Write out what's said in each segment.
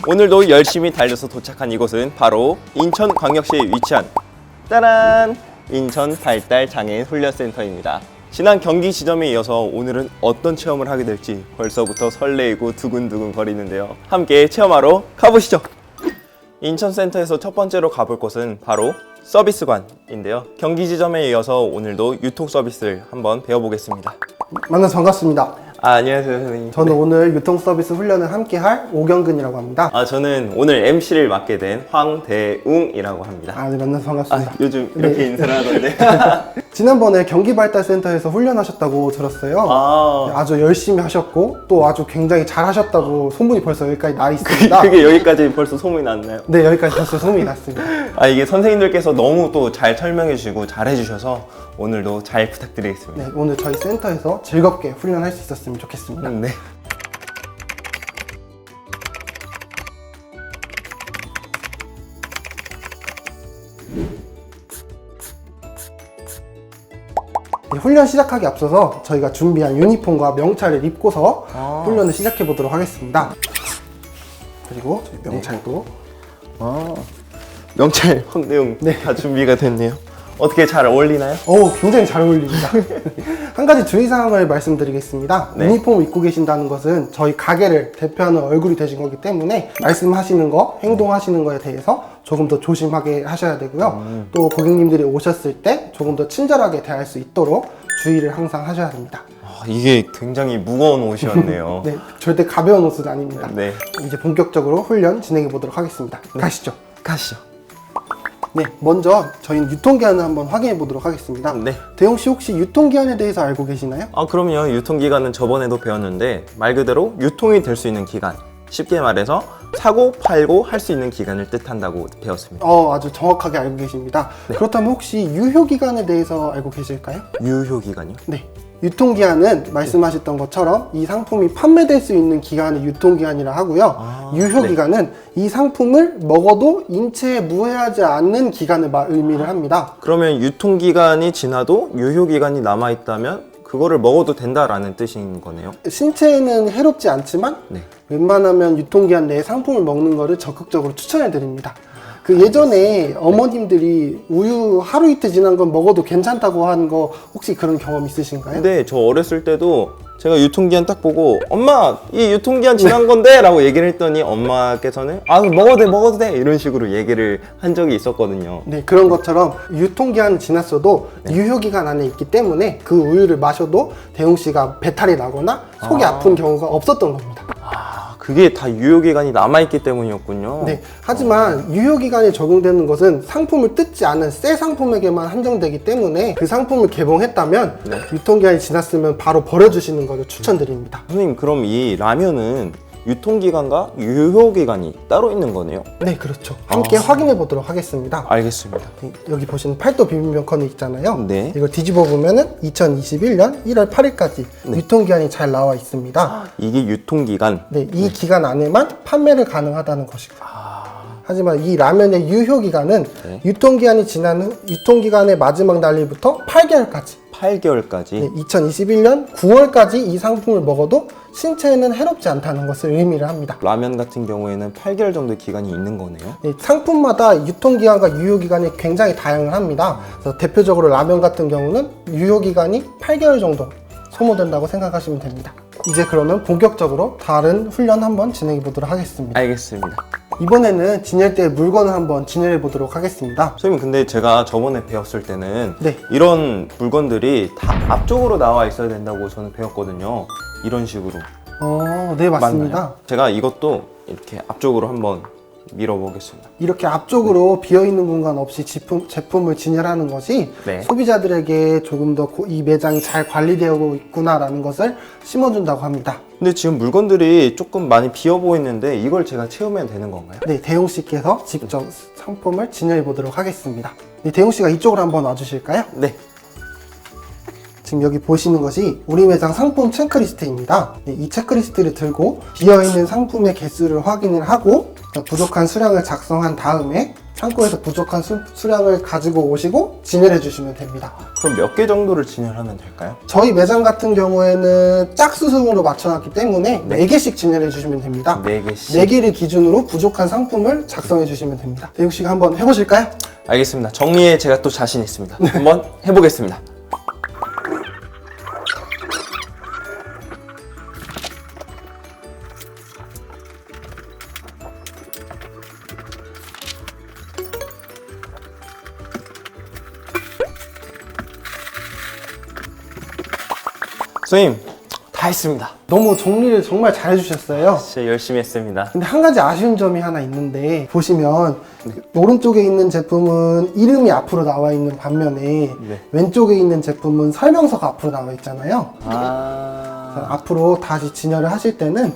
오늘도 열심히 달려서 도착한 이곳은 바로 인천광역시에 위치한 짜란! 인천 발달 장애인 훈련센터입니다. 지난 경기 지점에 이어서 오늘은 어떤 체험을 하게 될지 벌써부터 설레이고 두근두근 거리는데요. 함께 체험하러 가보시죠. 인천센터에서 첫 번째로 가볼 곳은 바로 서비스관인데요. 경기 지점에 이어서 오늘도 유통 서비스를 한번 배워보겠습니다. 만나서 반갑습니다. 안녕하세요, 선생님. 저는 오늘 유통서비스 훈련을 함께할 오경근이라고 합니다. 저는 오늘 MC를 맡게 된 황대웅이라고 합니다. 네, 만나서 반갑습니다. 요즘 이렇게 네. 인사를 하던데. 지난번에 경기발달센터에서 훈련하셨다고 들었어요. 아주 열심히 하셨고 또 아주 굉장히 잘 하셨다고 소문이 벌써 여기까지 나 있습니다. 그게 여기까지 벌써 소문이 났나요? 네, 여기까지 벌써 소문이 났습니다. 이게 선생님들께서 너무 또 잘 설명해 주시고 잘 해주셔서 오늘도 잘 부탁드리겠습니다. 네, 오늘 저희 센터에서 즐겁게 훈련할 수 있었으면 좋겠습니다. 네. 훈련 시작하기 앞서서 저희가 준비한 유니폼과 명찰을 입고서 훈련을 시작해 보도록 하겠습니다. 그리고 저희 명찰도 명찰 황대웅 다 준비가 됐네요. 어떻게 잘 어울리나요? 굉장히 잘 어울립니다. 한 가지 주의사항을 말씀드리겠습니다. 네. 유니폼을 입고 계신다는 것은 저희 가게를 대표하는 얼굴이 되신 거기 때문에 말씀하시는 거, 행동하시는 거에 대해서 조금 더 조심하게 하셔야 되고요. 또 고객님들이 오셨을 때 조금 더 친절하게 대할 수 있도록 주의를 항상 하셔야 됩니다. 이게 굉장히 무거운 옷이었네요. 네, 절대 가벼운 옷은 아닙니다. 네. 이제 본격적으로 훈련 진행해 보도록 하겠습니다. 가시죠. 가시죠. 네, 먼저 저희는 유통기한을 한번 확인해 보도록 하겠습니다. 네. 대용 씨 혹시 유통기한에 대해서 알고 계시나요? 그럼요. 유통기간은 저번에도 배웠는데 말 그대로 유통이 될 수 있는 기간. 쉽게 말해서 사고 팔고 할 수 있는 기간을 뜻한다고 배웠습니다. 아주 정확하게 알고 계십니다. 그렇다면 혹시 유효기간에 대해서 알고 계실까요? 유효기간이요? 네. 유통기한은 말씀하셨던 것처럼 이 상품이 판매될 수 있는 기간을 유통기한이라 하고요. 유효기간은 이 상품을 먹어도 인체에 무해하지 않는 기간을 의미를 합니다. 그러면 유통기간이 지나도 유효기간이 남아있다면 그거를 먹어도 된다라는 뜻인 거네요. 신체에는 해롭지 않지만 웬만하면 유통기한 내에 상품을 먹는 거를 적극적으로 추천해 드립니다. 예전에 어머님들이 우유 하루 이틀 지난 건 먹어도 괜찮다고 하는 거 혹시 그런 경험 있으신가요? 근데 저 어렸을 때도 제가 유통기한 딱 보고 엄마 이 유통기한 지난 건데 라고 얘기를 했더니 엄마께서는 먹어도 돼 이런 식으로 얘기를 한 적이 있었거든요. 네, 그런 것처럼 유통기한이 지났어도 유효기간 안에 있기 때문에 그 우유를 마셔도 대웅 씨가 배탈이 나거나 속이 아픈 경우가 없었던 겁니다. 그게 다 유효기간이 남아있기 때문이었군요. 네, 하지만 유효기간이 적용되는 것은 상품을 뜯지 않은 새 상품에게만 한정되기 때문에 그 상품을 개봉했다면 유통기한이 지났으면 바로 버려주시는 것을 추천드립니다. 선생님, 그럼 이 라면은 유통기간과 유효기간이 따로 있는 거네요? 네, 그렇죠. 함께 확인해 보도록 하겠습니다. 알겠습니다. 네, 여기 보시는 팔도 비빔면 컨 있잖아요. 네. 이걸 뒤집어 보면은 2021년 1월 8일까지 유통기한이 잘 나와 있습니다. 이게 유통기간? 네, 이 기간 안에만 판매를 가능하다는 것이고요. 하지만 이 라면의 유효기간은 유통기한이 지난 후 유통기간의 마지막 날일부터 8개월까지 8개월까지? 2021년 9월까지 이 상품을 먹어도 신체에는 해롭지 않다는 것을 의미를 합니다. 라면 같은 경우에는 8개월 정도 기간이 있는 거네요? 네, 상품마다 유통기간과 유효기간이 굉장히 다양합니다. 그래서 대표적으로 라면 같은 경우는 유효기간이 8개월 정도 소모된다고 생각하시면 됩니다. 이제 그러면 본격적으로 다른 훈련 한번 진행해 보도록 하겠습니다. 알겠습니다. 이번에는 진열대에 물건을 한번 진열해 보도록 하겠습니다. 선생님, 근데 제가 저번에 배웠을 때는 네. 이런 물건들이 다 앞쪽으로 나와 있어야 된다고 저는 배웠거든요. 이런 식으로. 네, 맞습니다. 맞나요? 제가 이것도 이렇게 앞쪽으로 한번 밀어보겠습니다. 이렇게 앞쪽으로 비어있는 공간 없이 제품을 진열하는 것이 소비자들에게 조금 더 이 매장이 잘 관리되고 있구나라는 것을 심어준다고 합니다. 근데 지금 물건들이 조금 많이 비어 보이는데 이걸 제가 채우면 되는 건가요? 네, 대용 씨께서 직접 상품을 진열해 보도록 하겠습니다. 네, 대용 씨가 이쪽으로 한번 와주실까요? 네. 지금 여기 보시는 것이 우리 매장 상품 체크리스트입니다. 이 체크리스트를 들고 비어있는 상품의 개수를 확인을 하고 부족한 수량을 작성한 다음에 창고에서 부족한 수량을 가지고 오시고 진열해 주시면 됩니다. 그럼 몇 개 정도를 진열하면 될까요? 저희 매장 같은 경우에는 짝수승으로 맞춰놨기 때문에 4개씩 진열해 주시면 됩니다. 4개씩. 4개를 기준으로 부족한 상품을 작성해 주시면 됩니다. 대육 씨가 한번 해보실까요? 알겠습니다. 정리에 제가 또 자신 있습니다. 한번 해보겠습니다. 선생님, 다 했습니다. 너무 정리를 정말 잘 해주셨어요. 진짜 열심히 했습니다. 근데 한 가지 아쉬운 점이 하나 있는데 보시면 오른쪽에 있는 제품은 이름이 앞으로 나와 있는 반면에 왼쪽에 있는 제품은 설명서가 앞으로 나와 있잖아요. 앞으로 다시 진열을 하실 때는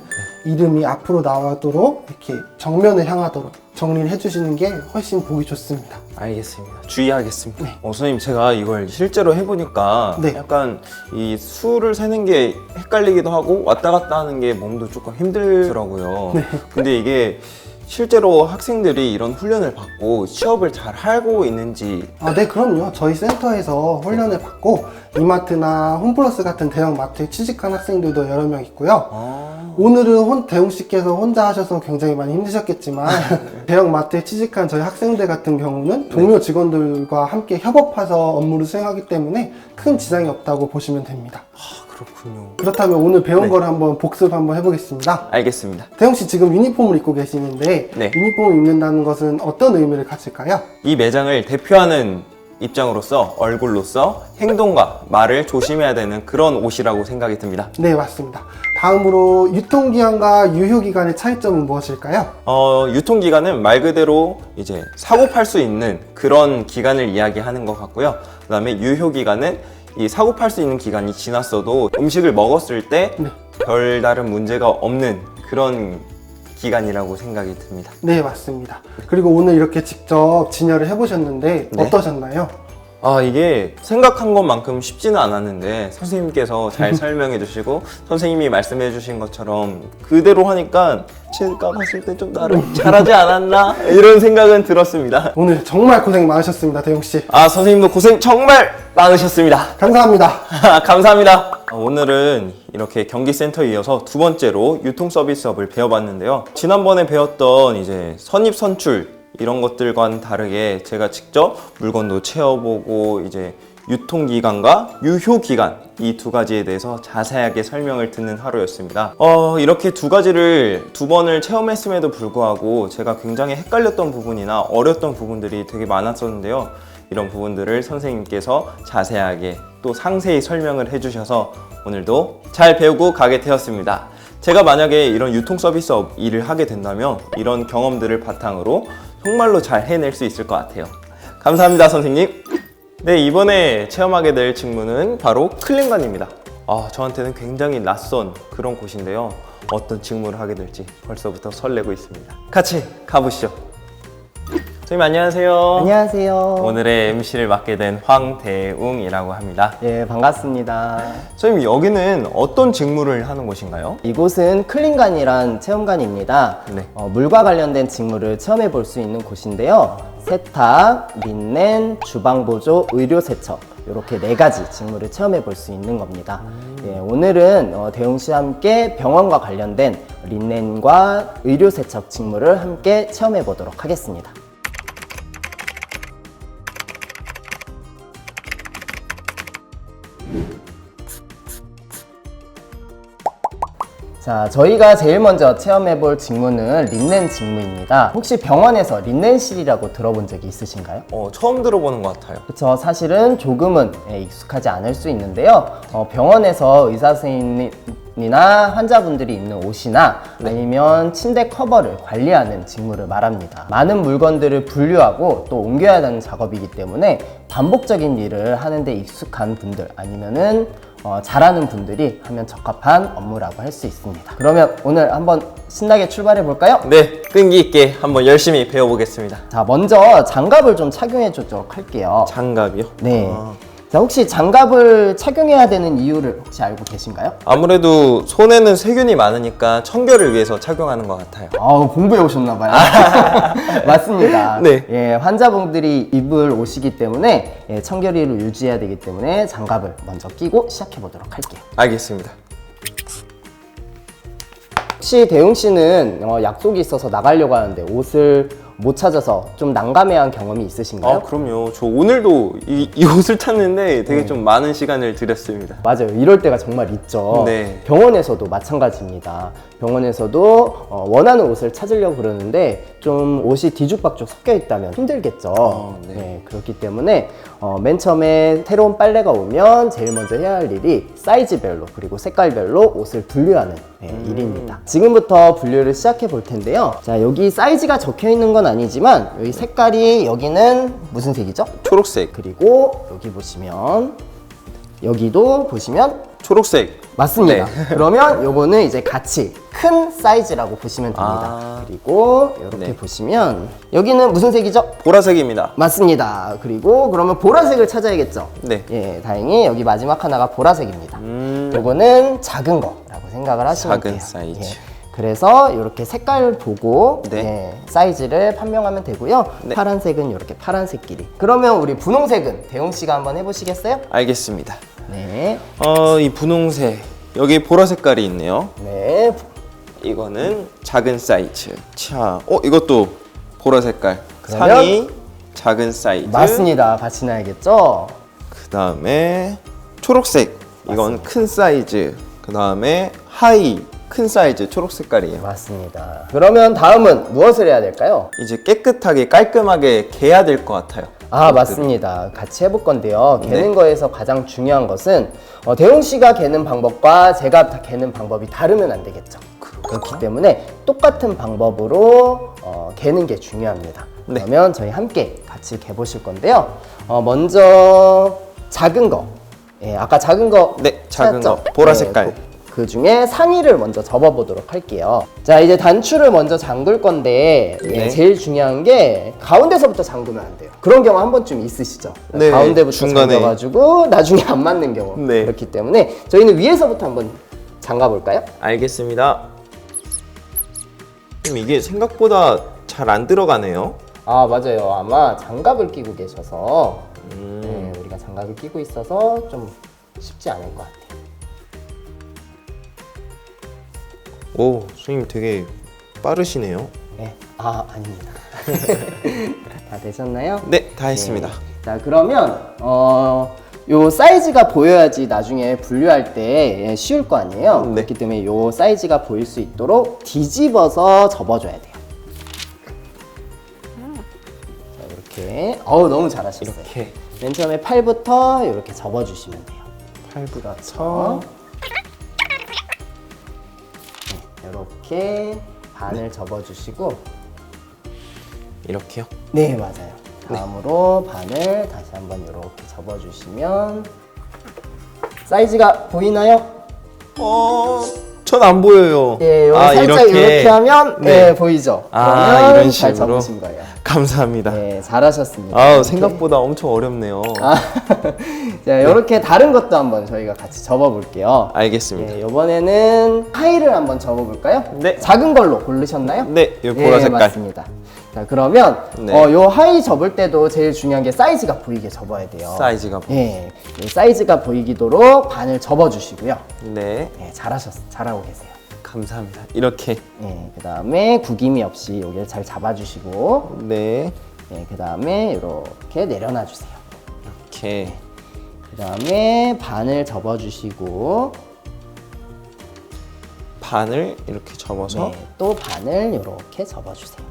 이름이 앞으로 나와도록 이렇게 정면을 향하도록 정리를 해주시는 게 훨씬 보기 좋습니다. 알겠습니다. 주의하겠습니다. 선생님, 제가 이걸 실제로 해보니까 네. 약간 이 수를 세는 게 헷갈리기도 하고 왔다 갔다 하는 게 몸도 조금 힘들더라고요. 근데 이게 실제로 학생들이 이런 훈련을 받고 취업을 잘 하고 있는지. 네, 그럼요. 저희 센터에서 훈련을 받고 이마트나 홈플러스 같은 대형 마트에 취직한 학생들도 여러 명 있고요. 오늘은 대웅 씨께서 혼자 하셔서 굉장히 많이 힘드셨겠지만 대형 마트에 취직한 저희 학생들 같은 경우는 동료 직원들과 함께 협업해서 업무를 수행하기 때문에 큰 지장이 없다고 보시면 됩니다. 그렇군요. 그렇다면 오늘 배운 걸 한번 복습 한번 해보겠습니다. 알겠습니다. 대웅 씨 지금 유니폼을 입고 계시는데 유니폼을 입는다는 것은 어떤 의미를 가질까요? 이 매장을 대표하는 입장으로서, 얼굴로서 행동과 말을 조심해야 되는 그런 옷이라고 생각이 듭니다. 네, 맞습니다. 다음으로 유통기한과 유효기간의 차이점은 무엇일까요? 유통기간은 말 그대로 이제 사고 팔 수 있는 그런 기간을 이야기하는 것 같고요. 그 다음에 유효기간은 이 사고 팔 수 있는 기간이 지났어도 음식을 먹었을 때 별다른 문제가 없는 그런 기간이라고 생각이 듭니다. 네, 맞습니다. 그리고 오늘 이렇게 직접 진열을 해보셨는데 어떠셨나요? 이게 생각한 것만큼 쉽지는 않았는데 선생님께서 잘 설명해 주시고 선생님이 말씀해 주신 것처럼 그대로 하니까 제가 봤을 때 좀 나름 잘하지 않았나? 이런 생각은 들었습니다. 오늘 정말 고생 많으셨습니다, 대용 씨. 선생님도 고생 정말 많으셨습니다. 감사합니다. 감사합니다. 오늘은 이렇게 경기센터에 이어서 두 번째로 유통 서비스업을 배워봤는데요. 지난번에 배웠던 이제 선입 선출 이런 것들과는 다르게 제가 직접 물건도 채워보고 이제 유통기간과 유효기간 이 두 가지에 대해서 자세하게 설명을 듣는 하루였습니다. 이렇게 두 가지를 두 번을 체험했음에도 불구하고 제가 굉장히 헷갈렸던 부분이나 어려웠던 부분들이 되게 많았었는데요. 이런 부분들을 선생님께서 자세하게 또 상세히 설명을 해주셔서 오늘도 잘 배우고 가게 되었습니다. 제가 만약에 이런 유통 서비스업 일을 하게 된다면 이런 경험들을 바탕으로 정말로 잘 해낼 수 있을 것 같아요. 감사합니다, 선생님. 네, 이번에 체험하게 될 직무는 바로 클린관입니다. 저한테는 굉장히 낯선 그런 곳인데요. 어떤 직무를 하게 될지 벌써부터 설레고 있습니다. 같이 가보시죠. 선생님 안녕하세요. 안녕하세요. 오늘의 MC를 맡게 된 황대웅이라고 합니다. 예, 반갑습니다. 선생님 여기는 어떤 직무를 하는 곳인가요? 이곳은 클린관이란 체험관입니다. 네. 물과 관련된 직무를 체험해 볼 수 있는 곳인데요. 세탁, 린넨, 주방보조, 의료세척 이렇게 4가지 직무를 체험해 볼 수 있는 겁니다. 예, 오늘은 대웅 씨와 함께 병원과 관련된 린넨과 의료세척 직무를 함께 체험해 보도록 하겠습니다. 자, 저희가 제일 먼저 체험해볼 직무는 린넨 직무입니다. 혹시 병원에서 린넨실이라고 들어본 적이 있으신가요? 처음 들어보는 것 같아요. 그쵸, 사실은 조금은 익숙하지 않을 수 있는데요. 병원에서 의사 선생님이나 환자분들이 입는 옷이나 아니면 침대 커버를 관리하는 직무를 말합니다. 많은 물건들을 분류하고 또 옮겨야 하는 작업이기 때문에 반복적인 일을 하는데 익숙한 분들 아니면은 잘하는 분들이 하면 적합한 업무라고 할 수 있습니다. 그러면 오늘 한번 신나게 출발해 볼까요? 네, 끈기 있게 한번 열심히 배워보겠습니다. 자, 먼저 장갑을 좀 착용해 주도록 할게요. 장갑이요? 네. 자, 혹시 장갑을 착용해야 되는 이유를 혹시 알고 계신가요? 아무래도 손에는 세균이 많으니까 청결을 위해서 착용하는 것 같아요. 공부해 오셨나봐요. 맞습니다. 네. 예, 환자분들이 입을 옷이기 때문에 예, 청결을 유지해야 되기 때문에 장갑을 먼저 끼고 시작해 보도록 할게요. 알겠습니다. 혹시 대웅 씨는 약속이 있어서 나가려고 하는데 옷을 못 찾아서 좀 난감해한 경험이 있으신가요? 그럼요. 저 오늘도 이 옷을 찾는데 되게 좀 많은 시간을 들였습니다. 맞아요. 이럴 때가 정말 있죠. 네. 병원에서도 마찬가지입니다. 병원에서도 원하는 옷을 찾으려고 그러는데 좀 옷이 뒤죽박죽 섞여 있다면 힘들겠죠. 네. 네, 그렇기 때문에 맨 처음에 새로운 빨래가 오면 제일 먼저 해야 할 일이 사이즈별로 그리고 색깔별로 옷을 분류하는 일입니다. 지금부터 분류를 시작해 볼 텐데요. 자, 여기 사이즈가 적혀 있는 건 아니지만 여기 색깔이 여기는 무슨 색이죠? 초록색. 그리고 여기 보시면 여기도 보시면 초록색. 맞습니다. 네. 그러면 요거는 이제 같이 큰 사이즈라고 보시면 됩니다. 그리고 이렇게 네. 보시면 여기는 무슨 색이죠? 보라색입니다. 맞습니다. 그리고 그러면 보라색을 찾아야겠죠? 네. 예, 다행히 여기 마지막 하나가 보라색입니다. 요거는 작은 거라고 생각을 하시면 작은 돼요. 사이즈. 예. 그래서 이렇게 색깔 보고 네. 예, 사이즈를 판명하면 되고요. 네. 파란색은 이렇게 파란색끼리. 그러면 우리 분홍색은 대웅 씨가 한번 해보시겠어요? 알겠습니다. 네. 이 분홍색. 여기 보라 색깔이 있네요. 네. 이거는 작은 사이즈. 자, 이것도 보라 색깔. 그러면- 상의 작은 사이즈. 맞습니다. 같이 나야겠죠? 그 다음에 초록색. 이건 큰 사이즈. 그 다음에 하의 큰 사이즈 초록 색깔이에요. 맞습니다. 그러면 다음은 무엇을 해야 될까요? 이제 깨끗하게 깔끔하게 개야 될 것 같아요. 맞습니다. 같이 해볼 건데요. 개는 네. 거에서 가장 중요한 것은 대웅 씨가 개는 방법과 제가 개는 방법이 다르면 안 되겠죠. 그렇기 때문에 똑같은 방법으로 개는 게 중요합니다. 네. 그러면 저희 함께 같이 개보실 건데요. 먼저 작은 거. 예, 아까 작은 거 네, 작은 찾았죠? 거. 보라 색깔. 그 중에 상의를 먼저 접어보도록 할게요. 자, 이제 단추를 먼저 잠글 건데 예, 네. 제일 중요한 게 가운데서부터 잠그면 안 돼요. 그런 경우 한 번쯤 있으시죠? 네, 가운데부터 중간에. 잠겨가지고 나중에 안 맞는 경우. 네. 그렇기 때문에 저희는 위에서부터 한번 잠가볼까요? 알겠습니다. 이게 생각보다 잘 안 들어가네요. 맞아요. 아마 장갑을 끼고 계셔서 네, 우리가 장갑을 끼고 있어서 좀 쉽지 않을 것 같아요. 오, 선생님 되게 빠르시네요. 네. 아닙니다. 다 되셨나요? 네, 다 했습니다. 자, 그러면 요 사이즈가 보여야지 나중에 분류할 때 쉬울 거 아니에요? 네. 그렇기 때문에 요 사이즈가 보일 수 있도록 뒤집어서 접어줘야 돼요. 자, 이렇게. 너무 잘하셨어요. 이렇게 맨 처음에 팔부터 이렇게 접어주시면 돼요. 팔부터 이렇게 반을 접어주시고, 이렇게요. 네, 맞아요. 다음으로 반을 다시 한번 이렇게 접어주시면 사이즈가 보이나요? 전 안 보여요. 예, 요거 살짝 이렇게 하면 네. 보이죠? 이런 그러면 식으로. 잘 접으신 거예요. 감사합니다. 네, 잘하셨습니다. 이렇게. 생각보다 엄청 어렵네요. 자, 이렇게 다른 것도 한번 저희가 같이 접어볼게요. 알겠습니다. 예, 이번에는 하의를 한번 접어볼까요? 네. 작은 걸로 고르셨나요? 네, 이 보라 예, 색깔. 맞습니다. 자, 그러면 네. 요 하의 접을 때도 제일 중요한 게 사이즈가 보이게 접어야 돼요. 사이즈가 예, 이 사이즈가 보이도록 반을 접어주시고요. 네, 예, 잘하고 계세요. 감사합니다. 이렇게 예, 그 다음에 구김이 없이 여기를 잘 잡아주시고, 네, 예, 그 다음에 이렇게 내려놔 주세요. 이렇게 그 다음에 반을 접어주시고, 반을 이렇게 접어서 네, 또 반을 이렇게 접어주세요.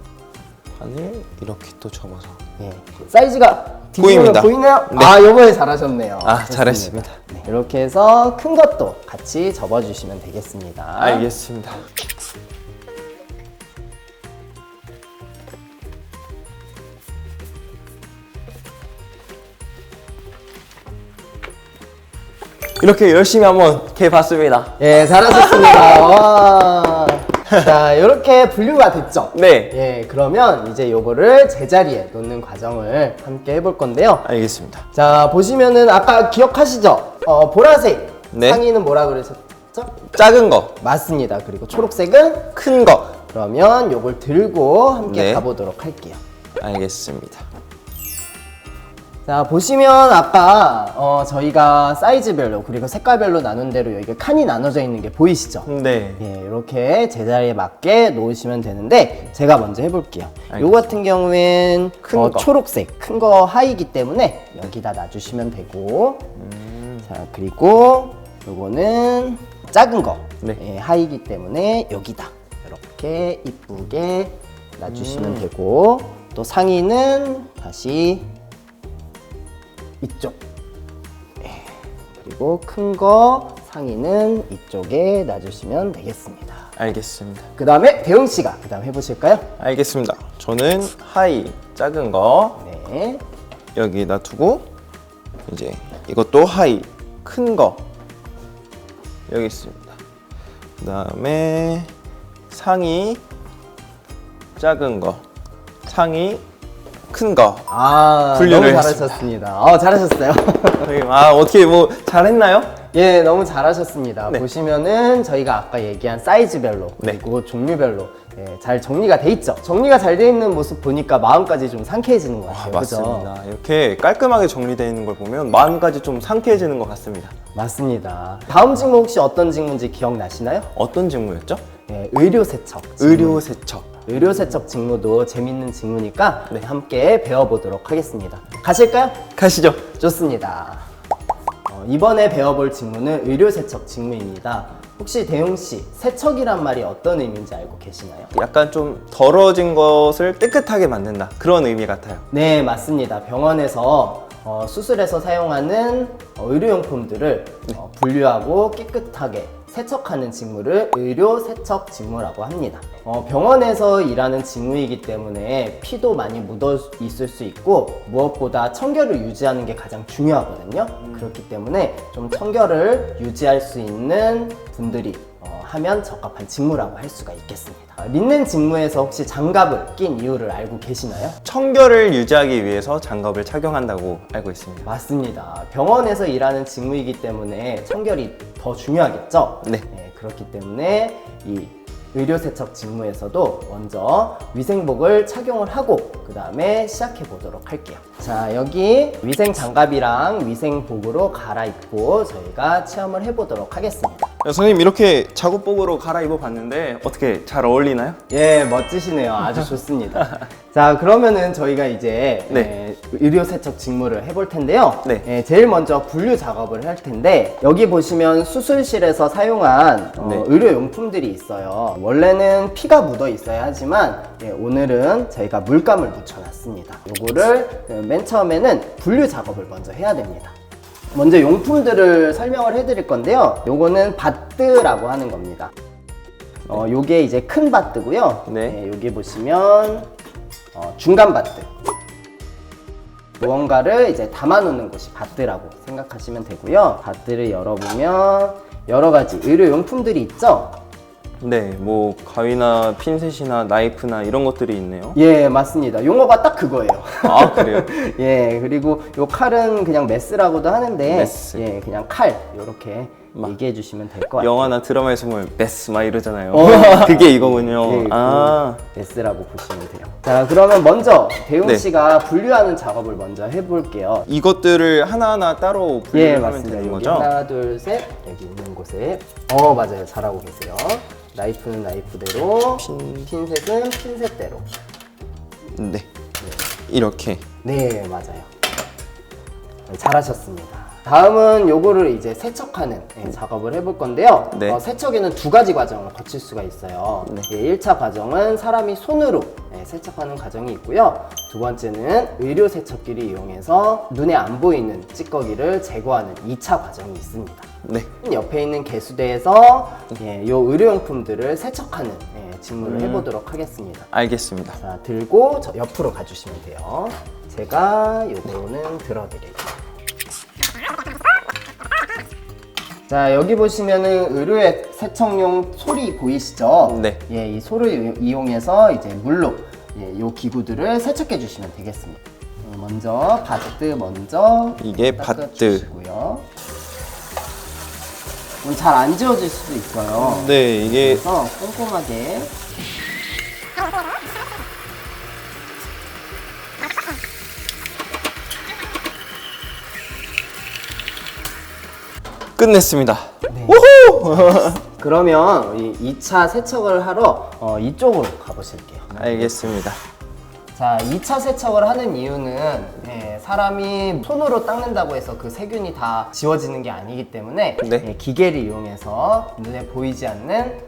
반을 이렇게 또 접어서 예, 사이즈가 뒤집으면 보입니다. 보이나요? 네. 요번에 잘하셨네요. 좋습니다. 잘했습니다. 네, 이렇게 해서 큰 것도 같이 접어주시면 되겠습니다. 알겠습니다. 이렇게 열심히 한번 개 봤습니다. 예, 잘하셨습니다. 와. 자, 이렇게 분류가 됐죠? 네. 예, 그러면 이제 요거를 제자리에 놓는 과정을 함께 해볼 건데요. 알겠습니다. 자, 보시면은 아까 기억하시죠? 보라색 네. 상의는 뭐라 그러셨죠? 작은 거, 맞습니다. 그리고 초록색은 큰 거. 그러면 요걸 들고 함께 네. 가보도록 할게요. 알겠습니다. 자, 보시면 아까 저희가 사이즈별로 그리고 색깔별로 나눈 대로 여기 칸이 나눠져 있는 게 보이시죠? 네. 예, 이렇게 제자리에 맞게 놓으시면 되는데 제가 먼저 해볼게요. 요 같은 경우엔 큰 거. 초록색 큰 거 하이기 때문에 여기다 놔주시면 되고 자, 그리고 요거는 작은 거 네. 예, 하이기 때문에 여기다 이렇게 이쁘게 놔주시면 되고 또 상의는 다시 이쪽 예, 그리고 큰 거 상의는 이쪽에 놔주시면 되겠습니다. 알겠습니다. 그 다음에 대웅 씨가 그 다음 해보실까요? 알겠습니다. 저는 하이 작은 거 네. 여기다 두고 이제 이것도 하이 큰 거 여기 있습니다. 그 다음에 상의 작은 거 상의 큰 거. 아, 분류를 너무 잘하셨습니다. 잘하셨어요. 선생님, 어떻게 뭐 잘했나요? 예, 너무 잘하셨습니다. 네. 보시면은 저희가 아까 얘기한 사이즈별로 네. 그리고 종류별로 예, 잘 정리가 돼 있죠. 정리가 잘 돼 있는 모습 보니까 마음까지 좀 상쾌해지는 것 같아요. 그죠? 맞습니다. 이렇게 깔끔하게 정리되어 있는 걸 보면 마음까지 좀 상쾌해지는 것 같습니다. 맞습니다. 다음 직무 혹시 어떤 직무인지 기억나시나요? 어떤 직무였죠? 예, 의료세척. 직무. 의료세척. 의료세척 직무도 재밌는 직무니까 함께 배워보도록 하겠습니다. 가실까요? 가시죠. 좋습니다. 이번에 배워볼 직무는 의료세척 직무입니다. 혹시 대웅씨, 세척이란 말이 어떤 의미인지 알고 계시나요? 약간 좀 더러워진 것을 깨끗하게 만든다 그런 의미 같아요. 네, 맞습니다. 병원에서 수술에서 사용하는 의료용품들을 분류하고 깨끗하게 세척하는 직무를 의료세척 직무라고 합니다. 병원에서 일하는 직무이기 때문에 피도 많이 묻어 있을 수 있고 무엇보다 청결을 유지하는 게 가장 중요하거든요. 그렇기 때문에 좀 청결을 유지할 수 있는 분들이 하면 적합한 직무라고 할 수가 있겠습니다. 린넨 직무에서 혹시 장갑을 낀 이유를 알고 계시나요? 청결을 유지하기 위해서 장갑을 착용한다고 알고 있습니다. 맞습니다. 병원에서 일하는 직무이기 때문에 청결이 더 중요하겠죠? 네. 그렇기 때문에 이 의료세척 직무에서도 먼저 위생복을 착용을 하고 그 다음에 시작해 보도록 할게요. 자, 여기 위생 장갑이랑 위생복으로 갈아입고 저희가 체험을 해보도록 하겠습니다. 선생님 이렇게 작업복으로 갈아입어 봤는데 어떻게 잘 어울리나요? 예, 멋지시네요. 아주 좋습니다. 자, 그러면은 저희가 이제 네. 의료세척 직무를 해볼 텐데요. 네. 제일 먼저 분류 작업을 할 텐데 여기 보시면 수술실에서 사용한 네. 의료용품들이 있어요. 원래는 피가 묻어 있어야 하지만 오늘은 저희가 물감을 묻혀놨습니다. 요거를 맨 처음에는 분류 작업을 먼저 해야 됩니다. 먼저 용품들을 설명을 해드릴 건데요. 요거는 바뜨라고 하는 겁니다. 요게 이제 큰 바뜨고요. 네. 여기 보시면 중간 바뜨. 무언가를 이제 담아놓는 곳이 바뜨라고 생각하시면 되고요. 바뜨를 열어보면 여러 가지 의료용품들이 있죠. 네, 뭐 가위나 핀셋이나 나이프나 이런 것들이 있네요. 예, 맞습니다. 용어가 딱 그거예요. 아, 그래요? 예, 그리고 요 칼은 그냥 메스라고도 하는데 메스. 예, 그냥 칼 이렇게 얘기해 주시면 될 것 같아요. 영화나 드라마에서 보면 메스 막 이러잖아요. 그게 이거군요. 예, 아, 메스라고 보시면 돼요. 자, 그러면 먼저 대웅 네. 씨가 분류하는 작업을 먼저 해볼게요. 이것들을 하나하나 따로 예, 분류를 하면 맞습니다. 되는 여기 거죠? 하나, 둘, 셋. 여기 있는 곳에. 맞아요. 잘하고 계세요. 나이프는 나이프대로, 핀셋은 핀셋대로. 네. 이렇게. 네, 맞아요. 네, 잘하셨습니다. 다음은 요거를 이제 세척하는 작업을 해볼 건데요. 네. 세척에는 두 가지 과정을 거칠 수가 있어요. 네. 1차 과정은 사람이 손으로 세척하는 과정이 있고요. 두 번째는 의료 세척기를 이용해서 눈에 안 보이는 찌꺼기를 제거하는 2차 과정이 있습니다. 네. 옆에 있는 개수대에서 요 의료용품들을 세척하는 직무를 해보도록 하겠습니다. 알겠습니다. 자, 들고 저 옆으로 가주시면 돼요. 제가 요거는 들어드릴게요. 자, 여기 보시면은 의료의 세척용 소리 보이시죠? 네. 예, 이 소를 이용해서 이제 물로 이 기구들을 세척해 주시면 되겠습니다. 먼저 바트 먼저 이게 바트. 닦아주시고요. 잘 안 지워질 수도 있어요. 네, 이게 그래서 꼼꼼하게. 끝냈습니다. 그러면 이 2차 세척을 하러 이쪽으로 가보실게요. 알겠습니다. 자, 2차 세척을 하는 이유는 사람이 손으로 닦는다고 해서 그 세균이 다 지워지는 게 아니기 때문에 네. 기계를 이용해서 눈에 보이지 않는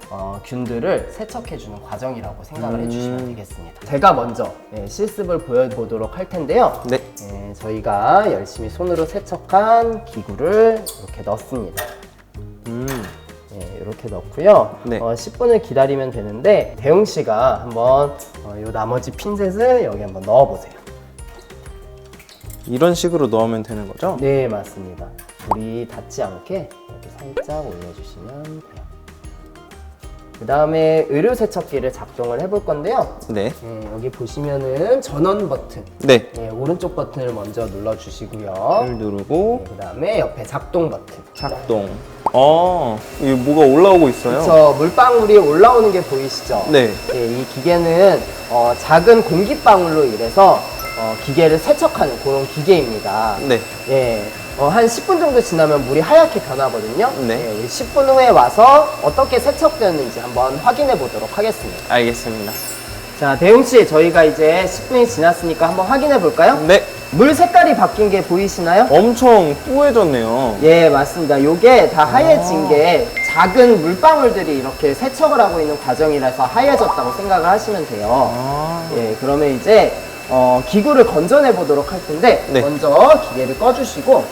균들을 세척해주는 과정이라고 생각을 해주시면 되겠습니다. 제가 먼저 실습을 보여보도록 할 텐데요. 네. 저희가 열심히 손으로 세척한 기구를 이렇게 넣습니다. 이렇게 넣고요. 네. 10분을 기다리면 되는데 대웅 씨가 한번 요 나머지 핀셋을 여기 한번 넣어보세요. 이런 식으로 넣으면 되는 거죠? 네, 맞습니다. 불이 닿지 않게 이렇게 살짝 올려주시면 돼요. 그 다음에 의료 세척기를 작동을 해볼 건데요. 네. 여기 보시면은 전원 버튼, 네. 오른쪽 버튼을 먼저 눌러주시고요. 를 누르고 그 다음에 옆에 작동 버튼. 작동. 이게 뭐가 올라오고 있어요? 그래서 물방울이 올라오는 게 보이시죠? 네. 이 기계는 작은 공기방울로 인해서 기계를 세척하는 그런 기계입니다. 네. 한 10분 정도 지나면 물이 하얗게 변하거든요. 네. 우리 10분 후에 와서 어떻게 세척되었는지 한번 확인해 보도록 하겠습니다. 알겠습니다. 자, 대웅 씨, 저희가 이제 10분이 지났으니까 한번 확인해 볼까요? 네. 물 색깔이 바뀐 게 보이시나요? 엄청 뿌해졌네요. 예, 맞습니다. 요게 다 하얘진 게 작은 물방울들이 이렇게 세척을 하고 있는 과정이라서 하얘졌다고 생각을 하시면 돼요. 예, 그러면 이제 기구를 건져내 보도록 할 텐데 네. 먼저 기계를 꺼주시고,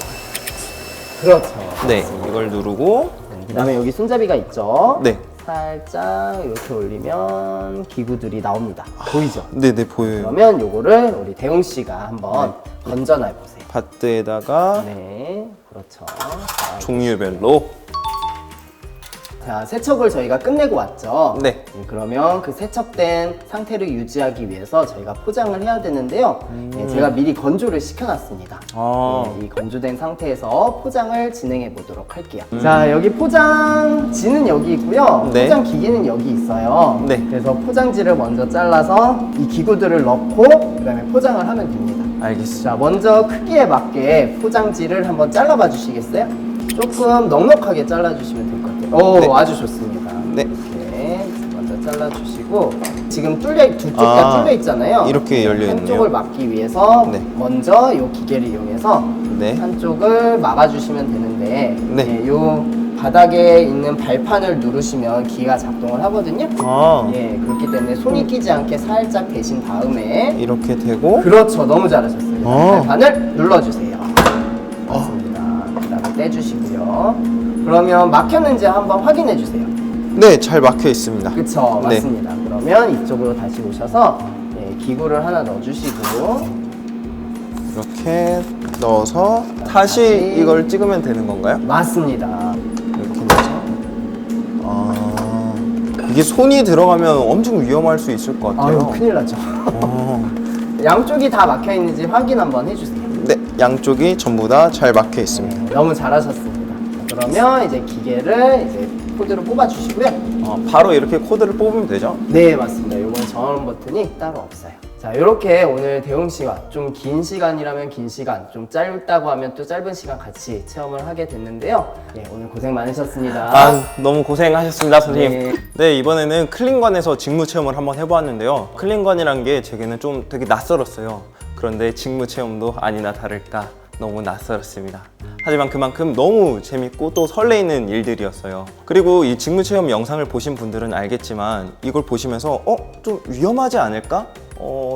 그렇죠. 네. 이걸 누르고 그 다음에 여기 손잡이가 있죠. 네. 살짝 이렇게 올리면 기구들이 나옵니다. 보이죠? 네네 보여요. 그러면 요거를 우리 대웅 씨가 한번 건져내 보세요. 바트에다가 네, 그렇죠. 자, 종류별로. 자, 세척을 저희가 끝내고 왔죠. 네. 그러면 그 세척된 상태를 유지하기 위해서 저희가 포장을 해야 되는데요. 제가 미리 건조를 시켜놨습니다. 이 건조된 상태에서 포장을 진행해 보도록 할게요. 자, 여기 포장지는 여기 있고요. 네. 포장 기계는 여기 있어요. 네. 그래서 포장지를 먼저 잘라서 이 기구들을 넣고 그다음에 포장을 하면 됩니다. 알겠습니다. 자, 먼저 크기에 맞게 포장지를 한번 잘라봐 주시겠어요? 조금 넉넉하게 잘라주시면 될 것 같아요. 오, 네. 아주 좋습니다. 네. 이렇게 먼저 잘라주시고, 지금 두 쪽 다 뚫려 있잖아요. 이렇게 열려 있네요. 한쪽을 막기 위해서 네. 먼저 이 기계를 이용해서 네. 한쪽을 막아주시면 되는데, 네. 이 바닥에 있는 발판을 누르시면 기계가 작동을 하거든요. 예, 그렇기 때문에 손이 끼지 않게 살짝 대신 다음에, 이렇게 되고 그렇죠, 너무 잘하셨어요. 어. 발판을 눌러주세요. 맞습니다. 그 다음에 떼주시고요. 그러면 막혔는지 한번 확인해 주세요. 네, 잘 막혀 있습니다. 그쵸, 네. 맞습니다. 그러면 이쪽으로 다시 오셔서 기구를 하나 넣어주시고, 이렇게 넣어서 다시 이걸 찍으면 되는 건가요? 맞습니다. 이렇게 넣어서 이게 손이 들어가면 엄청 위험할 수 있을 것 같아요. 아유, 큰일 나죠. 양쪽이 다 막혀 있는지 확인 한번 해주세요. 네, 양쪽이 전부 다 잘 막혀 있습니다. 너무 잘하셨습니다. 그러면 이제 기계를 이제 코드로 뽑아주시고요. 바로 이렇게 코드를 뽑으면 되죠? 네, 맞습니다. 이건 전원 버튼이 따로 없어요. 자, 이렇게 오늘 대웅 씨와 좀 긴 시간이라면 긴 시간, 좀 짧다고 하면 또 짧은 시간 같이 체험을 하게 됐는데요. 예, 오늘 고생 많으셨습니다. 너무 고생하셨습니다, 선생님. 네. 네, 이번에는 클린관에서 직무 체험을 한번 해보았는데요. 클린관이란 게 제게는 좀 되게 낯설었어요. 그런데 직무 체험도 아니나 다를까 너무 낯설었습니다. 하지만 그만큼 너무 재밌고 또 설레이는 일들이었어요. 그리고 이 직무 체험 영상을 보신 분들은 알겠지만 이걸 보시면서 좀 위험하지 않을까?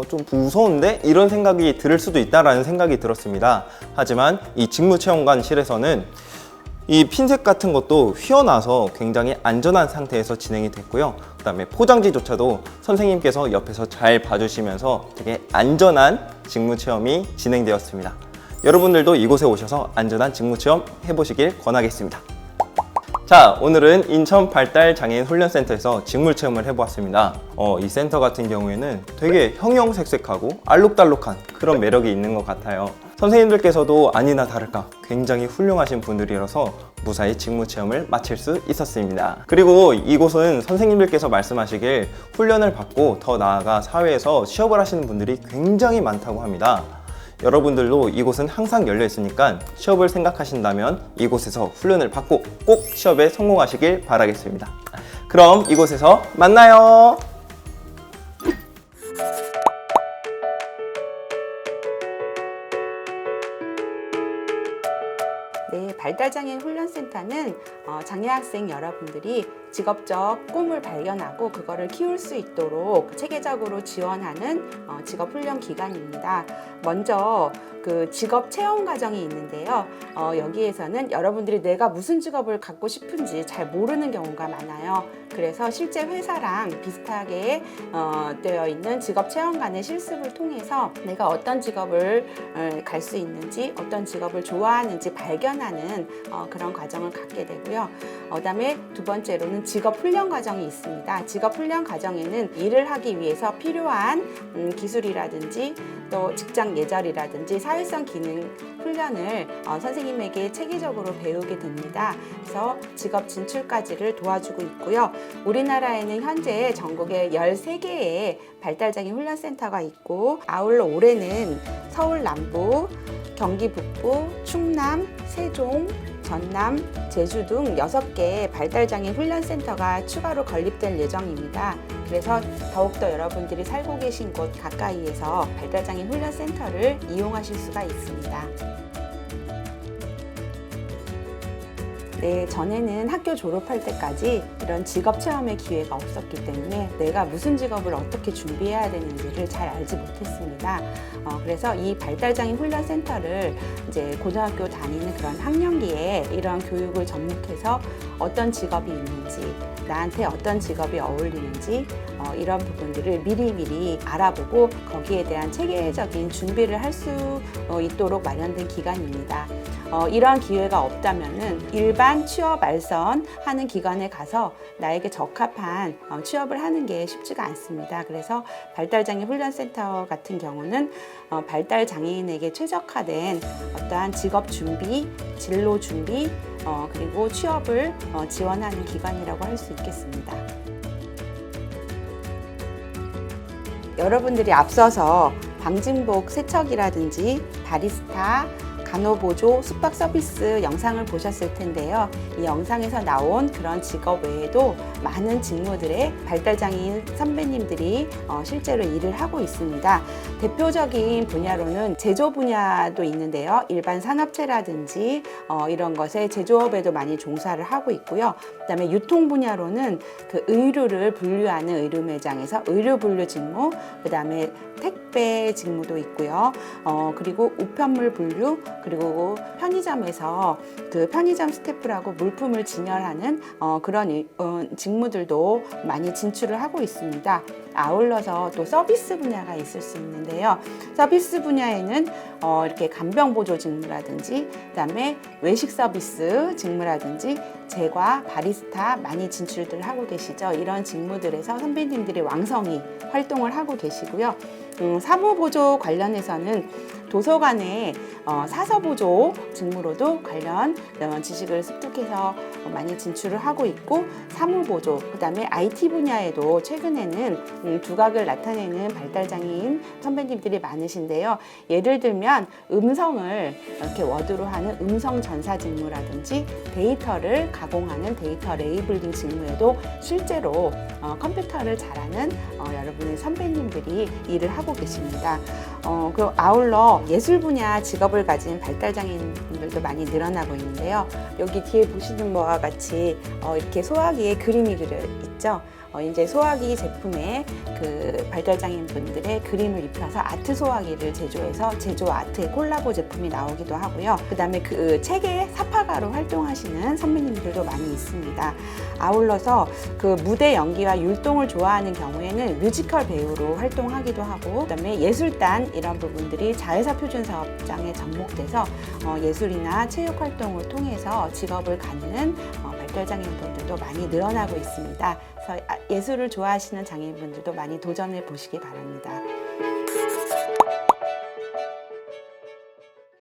좀 무서운데? 이런 생각이 들 수도 있다라는 생각이 들었습니다. 하지만 이 직무체험관실에서는 이 핀셋 같은 것도 휘어나서 굉장히 안전한 상태에서 진행이 됐고요. 그 다음에 포장지조차도 선생님께서 옆에서 잘 봐주시면서 되게 안전한 직무체험이 진행되었습니다. 여러분들도 이곳에 오셔서 안전한 직무체험 해보시길 권하겠습니다. 자, 오늘은 인천 발달장애인 훈련센터에서 직물 체험을 해보았습니다. 이 센터 같은 경우에는 되게 형형색색하고 알록달록한 그런 매력이 있는 것 같아요. 선생님들께서도 아니나 다를까 굉장히 훌륭하신 분들이라서 무사히 직무 체험을 마칠 수 있었습니다. 그리고 이곳은 선생님들께서 말씀하시길 훈련을 받고 더 나아가 사회에서 취업을 하시는 분들이 굉장히 많다고 합니다. 여러분들도 이곳은 항상 열려 있으니까 취업을 생각하신다면 이곳에서 훈련을 받고 꼭 취업에 성공하시길 바라겠습니다. 그럼 이곳에서 만나요. 네, 발달장애인 훈련센터는 장애 학생 여러분들이 직업적 꿈을 발견하고 그거를 키울 수 있도록 체계적으로 지원하는 직업훈련 기관입니다. 먼저 그 직업 체험 과정이 있는데요. 여기에서는 여러분들이 내가 무슨 직업을 갖고 싶은지 잘 모르는 경우가 많아요. 그래서 실제 회사랑 비슷하게 되어 있는 직업 체험관의 실습을 통해서 내가 어떤 직업을 갈 수 있는지, 어떤 직업을 좋아하는지 발견하는 그런 과정을 갖게 되고요. 그다음에 두 번째로는 직업 훈련 과정이 있습니다. 직업 훈련 과정에는 일을 하기 위해서 필요한 기술이라든지 또 직장 예절이라든지 사회성 기능 훈련을 선생님에게 체계적으로 배우게 됩니다. 그래서 직업 진출까지를 도와주고 있고요. 우리나라에는 현재 전국에 13개의 발달장애인 훈련센터가 있고, 아울러 올해는 서울 남부, 경기 북부, 충남, 세종, 전남, 제주 등 6개의 발달장애인 훈련센터가 추가로 건립될 예정입니다. 그래서 더욱더 여러분들이 살고 계신 곳 가까이에서 발달장애인 훈련센터를 이용하실 수가 있습니다. 네, 전에는 학교 졸업할 때까지 이런 직업 체험의 기회가 없었기 때문에 내가 무슨 직업을 어떻게 준비해야 되는지를 잘 알지 못했습니다. 그래서 이 발달장애인 훈련센터를 이제 고등학교 다니는 그런 학년기에 이런 교육을 접목해서 어떤 직업이 있는지, 나한테 어떤 직업이 어울리는지 이런 부분들을 미리미리 알아보고 거기에 대한 체계적인 준비를 할 수 있도록 마련된 기관입니다. 이러한 기회가 없다면은 일반 취업 알선하는 기관에 가서 나에게 적합한 취업을 하는 게 쉽지가 않습니다. 그래서 발달장애 훈련센터 같은 경우는 발달 장애인에게 최적화된 어떠한 직업 준비, 진로 준비, 그리고 취업을 지원하는 기관이라고 할 수 있겠습니다. 여러분들이 앞서서 방진복 세척이라든지 바리스타, 간호보조, 숙박 서비스 영상을 보셨을 텐데요. 이 영상에서 나온 그런 직업 외에도 많은 직무들의 발달장애인 선배님들이 실제로 일을 하고 있습니다. 대표적인 분야로는 제조 분야도 있는데요. 일반 산업체라든지 이런 것에 제조업에도 많이 종사를 하고 있고요. 그다음에 유통 분야로는 그 의류를 분류하는 의류 매장에서 의류 분류 직무, 그다음에 택배 직무도 있고요. 그리고 우편물 분류, 그리고 편의점에서 그 편의점 스태프라고 물품을 진열하는 그런 직무들도 많이 진출을 하고 있습니다. 아울러서 또 서비스 분야가 있을 수 있는데요. 서비스 분야에는 이렇게 간병보조 직무라든지, 그다음에 외식 서비스 직무라든지, 제과, 바리스타 많이 진출들 하고 계시죠. 이런 직무들에서 선배님들이 왕성히 활동을 하고 계시고요. 사무보조 관련해서는 도서관의 사서보조 직무로도 관련 지식을 습득해서 많이 진출을 하고 있고, 사무보조, 그다음에 IT 분야에도 최근에는 두각을 나타내는 발달장애인 선배님들이 많으신데요. 예를 들면 음성을 이렇게 워드로 하는 음성 전사 직무라든지 데이터를 가공하는 데이터 레이블링 직무에도 실제로 컴퓨터를 잘하는 여러분의 선배님들이 일을 하고 계십니다. 그 아울러 예술 분야 직업을 가진 발달장애인분들도 많이 늘어나고 있는데요. 여기 뒤에 보시는 바와 같이 이렇게 소화기에 그림이 그려 있죠. 이제 소화기 제품에 그 발달장애인 분들의 그림을 입혀서 아트 소화기를 제조해서 제조 아트의 콜라보 제품이 나오기도 하고요. 그다음에 그 책의 사파가로 활동하시는 선배님들도 많이 있습니다. 아울러서 그 무대 연기와 율동을 좋아하는 경우에는 뮤지컬 배우로 활동하기도 하고, 그다음에 예술단 이런 부분들이 자회사 표준 사업장에 접목돼서 예술이나 체육 활동을 통해서 직업을 갖는 발달장애인분들도 많이 늘어나고 있습니다. 그래서 예술을 좋아하시는 장애인분들도 많이 도전해 보시기 바랍니다.